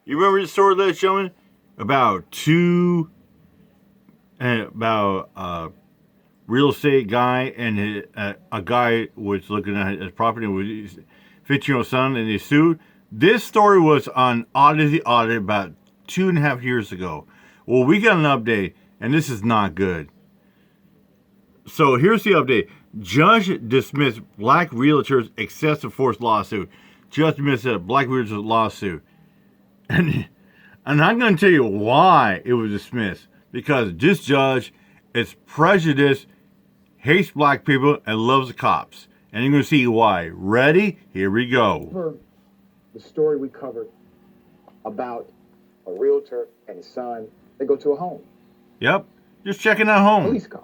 You remember the story, ladies and gentlemen, about real estate guy and a guy was looking at his property with his 15-year-old son, and they sued. This story was on Odyssey Audit about 2.5 years ago. Well, we got an update, and this is not good. So here's the update. Judge dismissed black realtors' excessive force lawsuit. Judge dismissed a black realtors lawsuit. And I'm going to tell you why it was dismissed. Because this judge is prejudiced, hates black people, and loves the cops. And you're going to see why. Ready? Here we go. The story we covered about a realtor and his son, they go to a home. Yep. Just checking out home. Police come.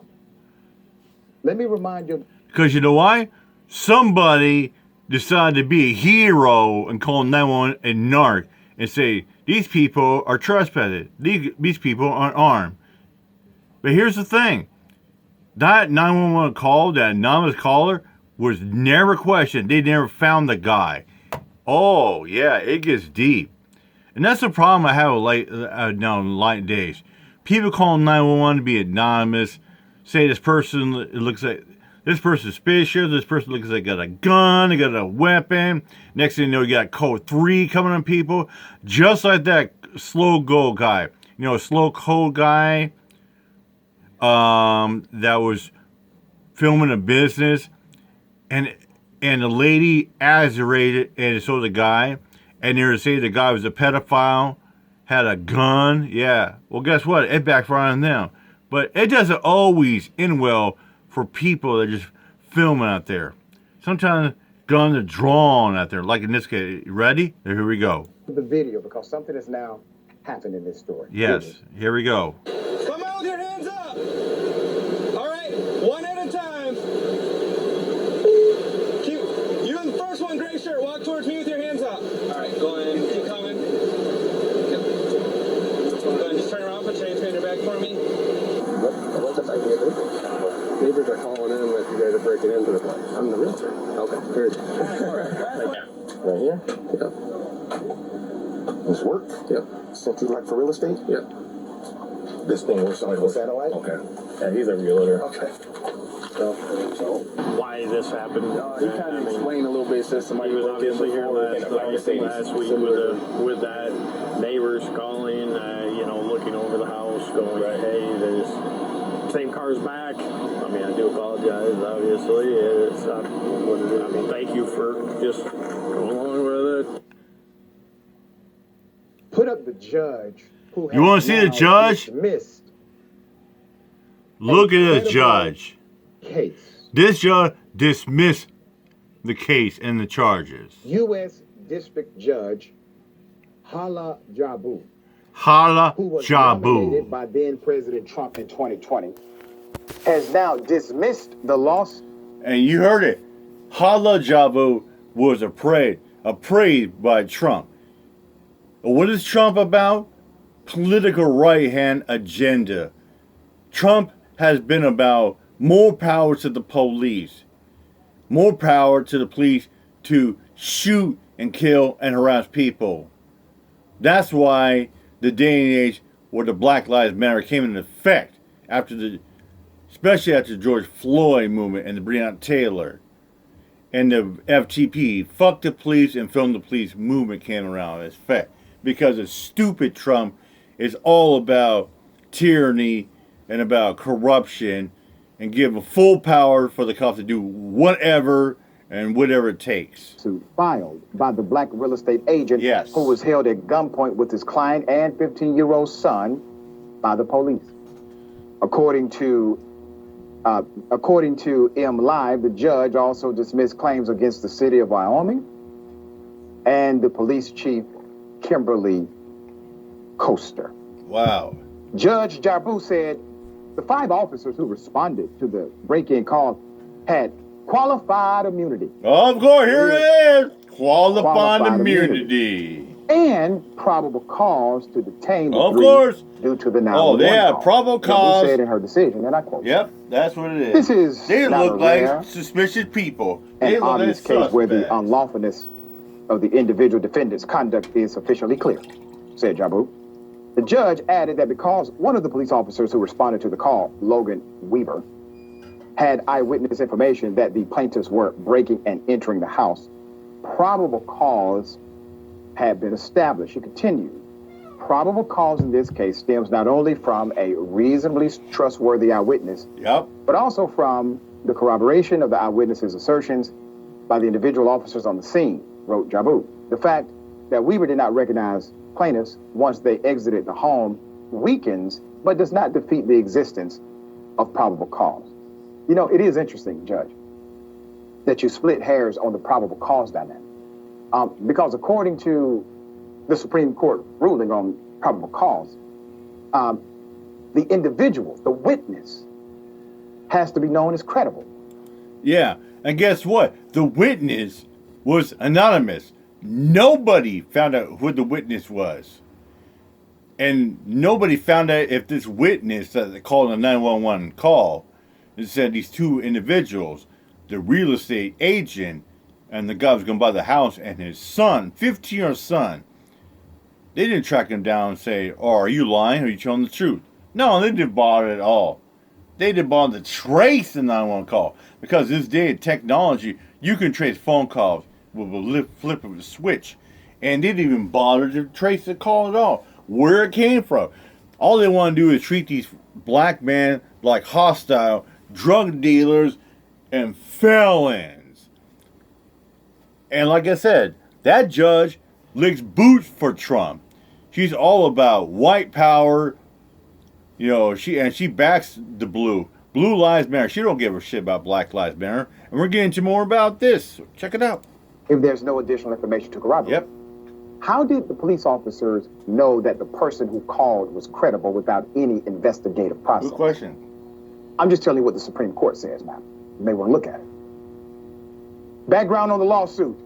Let me remind you. Because you know why? Somebody decided to be a hero and call 911 a narc and say, these people are trespassing. These people aren't armed. But here's the thing. That 911 call, that anonymous caller, was never questioned. They never found the guy. Oh, yeah, it gets deep. And that's the problem I have with light days. People call 911 to be anonymous. Say this person looks like this person's suspicious. This person looks like they got a gun, they got a weapon. Next thing you know, you got code 3 coming on people. Just like that slow go guy. You know, slow code guy that was filming a business. And the lady azerated, and so the guy. And they were saying the guy was a pedophile, had a gun. Yeah. Well, guess what? It backfired on them. But it doesn't always end well for people that are just filming out there. Sometimes guns are drawn out there, like in this case. Ready? Here we go. The video, because something has now happened in this story. Yes, here we go. Come out with your hands up! All right, one at a time. You in the first one, gray shirt, walk towards me with your hands up. All right, go ahead, keep coming. Yep. Go ahead and just turn around, put your hands behind your back for me. Neighbors are calling in that you guys are breaking into the place. I'm the realtor. Okay, very good. Right here? Yeah. This work? Yeah. Something like for real estate? Yeah. This thing works on a satellite? Okay. Yeah, he's a realtor. Okay. So why this happened. he kind of explained a little bit system. He was obviously here last week with that neighbors calling, looking over the house, going, hey, there's same car's back. I mean, I do apologize, obviously. It's not what it is. I mean, thank you for just going along with it. Put up the judge who You want to see the judge? Dismissed Look at the judge. case. This judge dismissed the case and the charges. U.S. District Judge Hala Jabu, Hala who was Jabu. nominated by then President Trump in 2020, has now dismissed the loss. And you heard it. Hala Jabu was appraised by Trump. What is Trump about? Political right-hand agenda. Trump has been about more power to the police. More power to the police to shoot and kill and harass people. That's why the day and age where the Black Lives Matter came into effect especially after the George Floyd movement and the Breonna Taylor and the FTP, fuck the police and film the police movement came around in effect. Because a stupid Trump is all about tyranny and about corruption and giving full power for the cops to do whatever and whatever it takes. Suit filed by the black real estate agent who was held at gunpoint with his client and 15-year-old son by the police. According to M Live, the judge also dismissed claims against the city of Wyoming and the police chief, Kimberly Coaster. Wow. Judge Jabu said the 5 officers who responded to the break-in call had qualified immunity. Of course, here it is. Qualified immunity. And probable cause to detain the Of three course. due to the 911 Oh, they have call. probable Jabu cause. said in her decision, and I quote, Yep, that's what it is. This is They not look a like rare suspicious people. They an look like obvious case where the suspects. unlawfulness of the individual defendant's conduct is sufficiently clear. said Jabu. The judge added that because one of the police officers who responded to the call, Logan Weaver, had eyewitness information that the plaintiffs were breaking and entering the house, probable cause had been established. He continued. Probable cause in this case stems not only from a reasonably trustworthy eyewitness, but also from the corroboration of the eyewitness's assertions by the individual officers on the scene, wrote Jabu. The fact that Weaver did not recognize plaintiffs once they exited the home weakens, but does not defeat the existence of probable cause. You know, it is interesting, Judge, that you split hairs on the probable cause dynamic. Because according to the Supreme Court ruling on probable cause, the individual, the witness, has to be known as credible. Yeah, and guess what? The witness was anonymous. Nobody found out who the witness was. And nobody found out if this witness that they called a 911 call, it said these two individuals, the real estate agent and the guy who was going to buy the house and his son, 15-year son, they didn't track him down and say, oh, are you lying or are you telling the truth? No, they didn't bother at all. They didn't bother to trace the 911 call. Because this day of technology, you can trace phone calls with a flip of a switch. And they didn't even bother to trace the call at all. Where it came from. All they want to do is treat these black men like hostile drug dealers and felons. And like I said, that judge licks boots for Trump. She's all about white power. You know, she backs the blue. Blue Lives Matter. She don't give a shit about Black Lives Matter. And we're getting to more about this. Check it out. If there's no additional information to corroborate. Yep. How did the police officers know that the person who called was credible without any investigative process? Good question. I'm just telling you what the Supreme Court says now. You may want to look at it. Background on the lawsuit.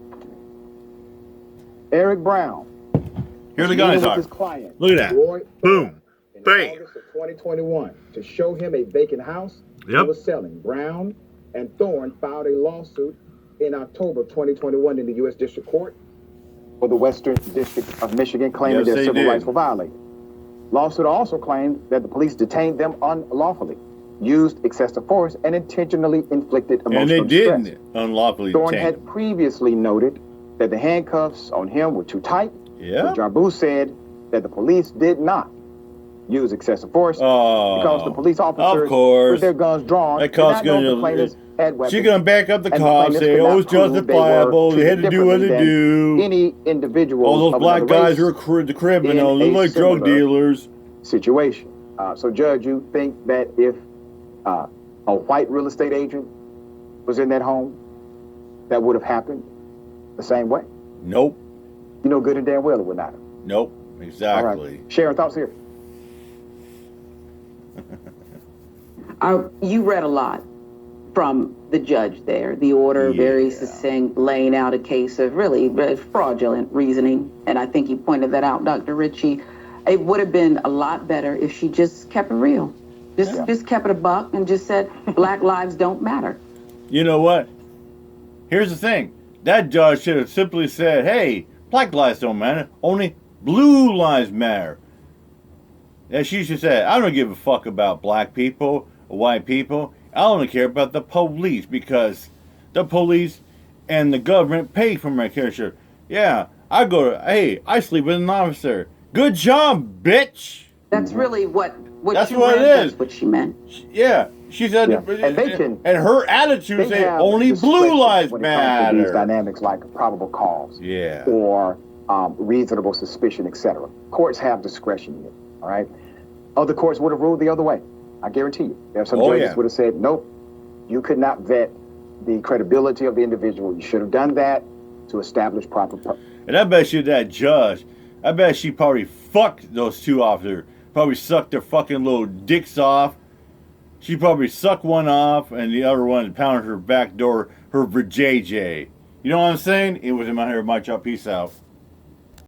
Eric Brown. Here the guys are. Look at that. Roy Boom. In Bam. August of 2021, to show him a vacant house he Yep. was selling. Brown and Thorne filed a lawsuit in October 2021 in the U.S. District Court for the Western District of Michigan, claiming Yes, their they civil did. rights were violated. Lawsuit also claimed that the police detained them unlawfully, used excessive force, and intentionally inflicted emotional And they distress. didn't unlawfully Thorne detain had him. previously noted that the handcuffs on him were too tight. Yeah. But Jarboe said that the police did not use excessive force because the police officers, of course, with their guns drawn, that did not know gonna, the plaintiffs had weapons. she's gonna back up the and cops, plaintiffs say, could "Oh, not it's prove justifiable. were They had to do what treated they differently do." than any individuals All those of black another guys race are the criminals. in They're a like drug similar dealers. situation. So, Judge, you think that if a white real estate agent was in that home, that would have happened the same way? Nope. You know good and damn well it would not have. Nope. Exactly. All right. Sharon, thoughts here? You read a lot from the judge there. The order, very succinct, laying out a case of really fraudulent reasoning. And I think you pointed that out, Dr. Ritchie. It would have been a lot better if she just kept it real. Just kept it a buck and just said, Black lives don't matter. You know what? Here's the thing. That judge should have simply said, hey, black lives don't matter. Only blue lives matter. And she should say, I don't give a fuck about black people or white people. I only care about the police because the police and the government pay for my care. Yeah, I sleep with an officer. Good job, bitch. That's really what That's she what read, it is. That's what she meant. Yeah, she said, Yeah. And they can- and her attitude say have only blue discretion lives when it comes to these matter. dynamics like probable cause, Yeah. or reasonable suspicion, etc. Courts have discretion here. All right. Other courts would have ruled the other way. I guarantee you. There are some judges would have said, nope, you could not vet the credibility of the individual. You should have done that to establish proper. And I bet you that judge, I bet she probably fucked those two officers. Probably sucked their fucking little dicks off. She probably sucked one off, and the other one pounded her back door, her JJ. You know what I'm saying? It was in my hair, my job. Peace out.